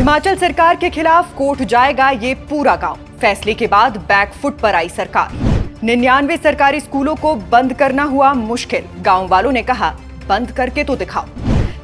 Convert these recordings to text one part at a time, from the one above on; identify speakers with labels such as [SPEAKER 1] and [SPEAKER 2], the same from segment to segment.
[SPEAKER 1] हिमाचल सरकार के खिलाफ कोर्ट जाएगा ये पूरा गांव। फैसले के बाद बैकफुट पर आई सरकार। 99 सरकारी स्कूलों को बंद करना हुआ मुश्किल। गांव वालों ने कहा बंद करके तो दिखाओ।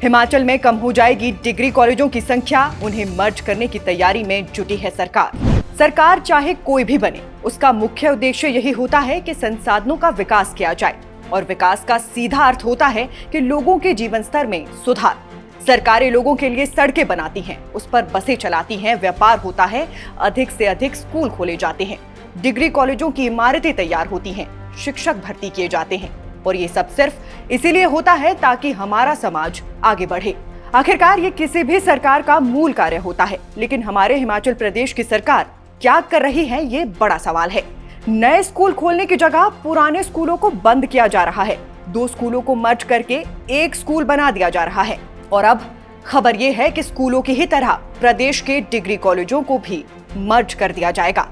[SPEAKER 1] हिमाचल में कम हो जाएगी डिग्री कॉलेजों की संख्या, उन्हें मर्ज करने की तैयारी में जुटी है सरकार। सरकार चाहे कोई भी बने, उसका मुख्य उद्देश्य यही होता है कि संसाधनों का विकास किया जाए, और विकास का सीधा अर्थ होता है कि लोगों के जीवन स्तर में सुधार। सरकारें लोगों के लिए सड़कें बनाती हैं, उस पर बसें चलाती हैं, व्यापार होता है, अधिक से अधिक स्कूल खोले जाते हैं, डिग्री कॉलेजों की इमारतें तैयार होती हैं, शिक्षक भर्ती किए जाते हैं, और ये सब सिर्फ इसीलिए होता है ताकि हमारा समाज आगे बढ़े। आखिरकार ये किसी भी सरकार का मूल कार्य होता है, लेकिन हमारे हिमाचल प्रदेश की सरकार क्या कर रही है, ये बड़ा सवाल है। नए स्कूल खोलने की जगह पुराने स्कूलों को बंद किया जा रहा है। 2 स्कूलों को मर्ज करके एक स्कूल बना दिया जा रहा है, और अब खबर यह है कि स्कूलों की ही तरह प्रदेश के डिग्री कॉलेजों को भी मर्ज कर दिया जाएगा।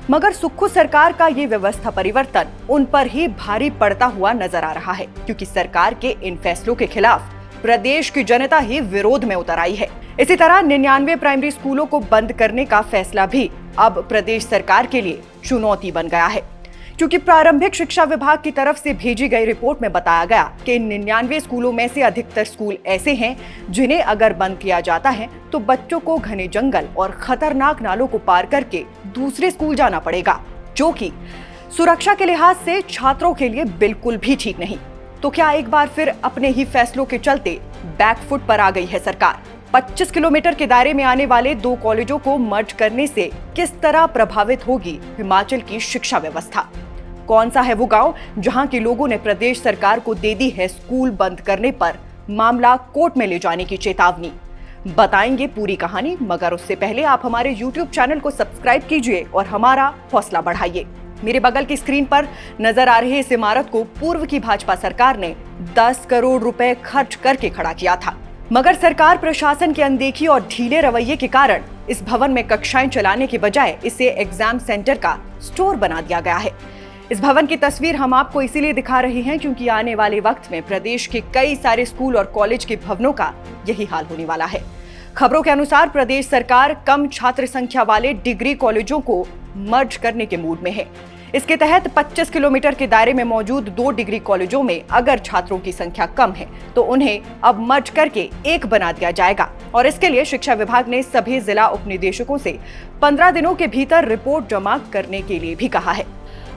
[SPEAKER 1] मगर सुक्खू सरकार का ये व्यवस्था परिवर्तन उन पर ही भारी पड़ता हुआ नजर आ रहा है, क्योंकि सरकार के इन फैसलों के खिलाफ प्रदेश की जनता ही विरोध में उतर आई है। इसी तरह 99 प्राइमरी स्कूलों को बंद करने का फैसला भी अब प्रदेश सरकार के लिए चुनौती बन गया है, क्योंकि प्रारंभिक शिक्षा विभाग की तरफ से भेजी गई रिपोर्ट में बताया गया कि 99 स्कूलों में से अधिकतर स्कूल ऐसे हैं जिन्हें अगर बंद किया जाता है तो बच्चों को घने जंगल और खतरनाक नालों को पार करके दूसरे स्कूल जाना पड़ेगा, जो कि सुरक्षा के लिहाज से छात्रों के लिए बिल्कुल भी ठीक नहीं। तो क्या एक बार फिर अपने ही फैसलों के चलते बैकफुट पर आ गई है सरकार? 25 किलोमीटर के दायरे में आने वाले 2 कॉलेजों को मर्ज करने से किस तरह प्रभावित होगी हिमाचल की शिक्षा व्यवस्था? कौन सा है वो गांव जहां के लोगों ने प्रदेश सरकार को दे दी है स्कूल बंद करने पर मामला कोर्ट में ले जाने की चेतावनी? बताएंगे पूरी कहानी, मगर उससे पहले आप हमारे YouTube चैनल को सब्सक्राइब कीजिए और हमारा हौसला बढ़ाइए। मेरे बगल की स्क्रीन पर नजर आ रही इस इमारत को पूर्व की भाजपा सरकार ने 10 करोड़ रुपए खर्च करके खड़ा किया था, मगर सरकार प्रशासन की अनदेखी और ढीले रवैये के कारण इस भवन में कक्षाएं चलाने के बजाय इसे एग्जाम सेंटर का स्टोर बना दिया गया है। इस भवन की तस्वीर हम आपको इसीलिए दिखा रहे हैं क्योंकि आने वाले वक्त में प्रदेश के कई सारे स्कूल और कॉलेज के भवनों का यही हाल होने वाला है। खबरों के अनुसार प्रदेश सरकार कम छात्र संख्या वाले डिग्री कॉलेजों को मर्ज करने के मूड में है। इसके तहत 25 किलोमीटर के दायरे में मौजूद 2 डिग्री कॉलेजों में अगर छात्रों की संख्या कम है तो उन्हें अब मर्ज करके एक बना दिया जाएगा, और इसके लिए शिक्षा विभाग ने सभी जिला उपनिदेशकों से 15 दिनों के भीतर रिपोर्ट जमा करने के लिए भी कहा है।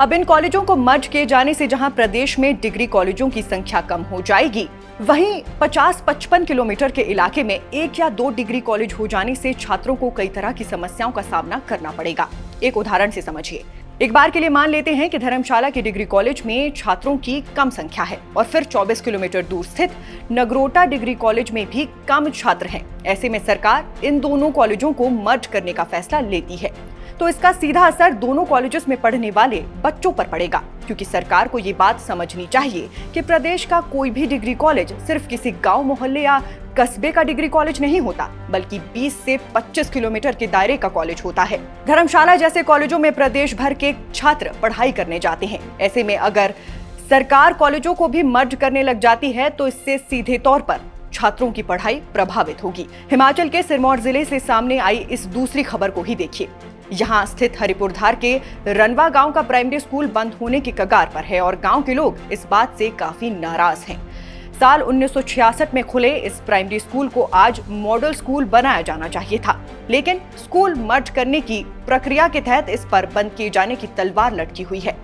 [SPEAKER 1] अब इन कॉलेजों को मर्ज किए जाने से जहां प्रदेश में डिग्री कॉलेजों की संख्या कम हो जाएगी, वहीं 50-55 किलोमीटर के इलाके में 1 या 2 डिग्री कॉलेज हो जाने से छात्रों को कई तरह की समस्याओं का सामना करना पड़ेगा। एक उदाहरण से समझिए। एक बार के लिए मान लेते हैं कि धर्मशाला के डिग्री कॉलेज में छात्रों की कम संख्या है, और फिर 24 किलोमीटर दूर स्थित नगरोटा डिग्री कॉलेज में भी कम छात्र हैं। ऐसे में सरकार इन दोनों कॉलेजों को मर्ज करने का फैसला लेती है, तो इसका सीधा असर दोनों कॉलेजेस में पढ़ने वाले बच्चों पर पड़ेगा, क्योंकि सरकार को ये बात समझनी चाहिए कि प्रदेश का कोई भी डिग्री कॉलेज सिर्फ किसी गांव, मोहल्ले या कस्बे का डिग्री कॉलेज नहीं होता, बल्कि 20 से 25 किलोमीटर के दायरे का कॉलेज होता है। धर्मशाला जैसे कॉलेजों में प्रदेश भर के छात्र पढ़ाई करने जाते हैं। ऐसे में अगर सरकार कॉलेजों को भी मर्ज करने लग जाती है तो इससे सीधे तौर पर छात्रों की पढ़ाई प्रभावित होगी। हिमाचल के सिरमौर जिले से सामने आई इस दूसरी खबर को ही देखिए। यहाँ स्थित हरिपुरधार के रनवा गांव का प्राइमरी स्कूल बंद होने की कगार पर है, और गांव के लोग इस बात से काफी नाराज हैं। साल 1966 में खुले इस प्राइमरी स्कूल को आज मॉडल स्कूल बनाया जाना चाहिए था, लेकिन स्कूल मर्ज करने की प्रक्रिया के तहत इस पर बंद किए जाने की तलवार लटकी हुई है।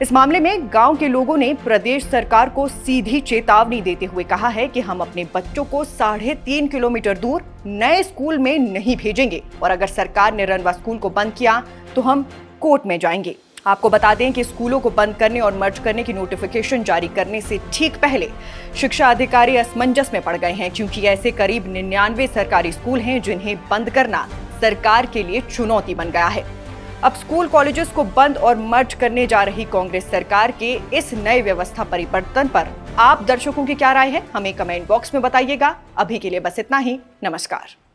[SPEAKER 1] इस मामले में गांव के लोगों ने प्रदेश सरकार को सीधी चेतावनी देते हुए कहा है कि हम अपने बच्चों को 3.5 किलोमीटर दूर नए स्कूल में नहीं भेजेंगे, और अगर सरकार ने रनवा स्कूल को बंद किया तो हम कोर्ट में जाएंगे। आपको बता दें कि स्कूलों को बंद करने और मर्ज करने की नोटिफिकेशन जारी करने से ठीक पहले शिक्षा अधिकारी असमंजस में पड़ गए हैं, क्योंकि ऐसे करीब 99 सरकारी स्कूल हैं जिन्हें बंद करना सरकार के लिए चुनौती बन गया है। अब स्कूल कॉलेजेस को बंद और मर्ज करने जा रही कांग्रेस सरकार के इस नए व्यवस्था परिवर्तन पर आप दर्शकों की क्या राय है, हमें कमेंट बॉक्स में बताइएगा। अभी के लिए बस इतना ही। नमस्कार।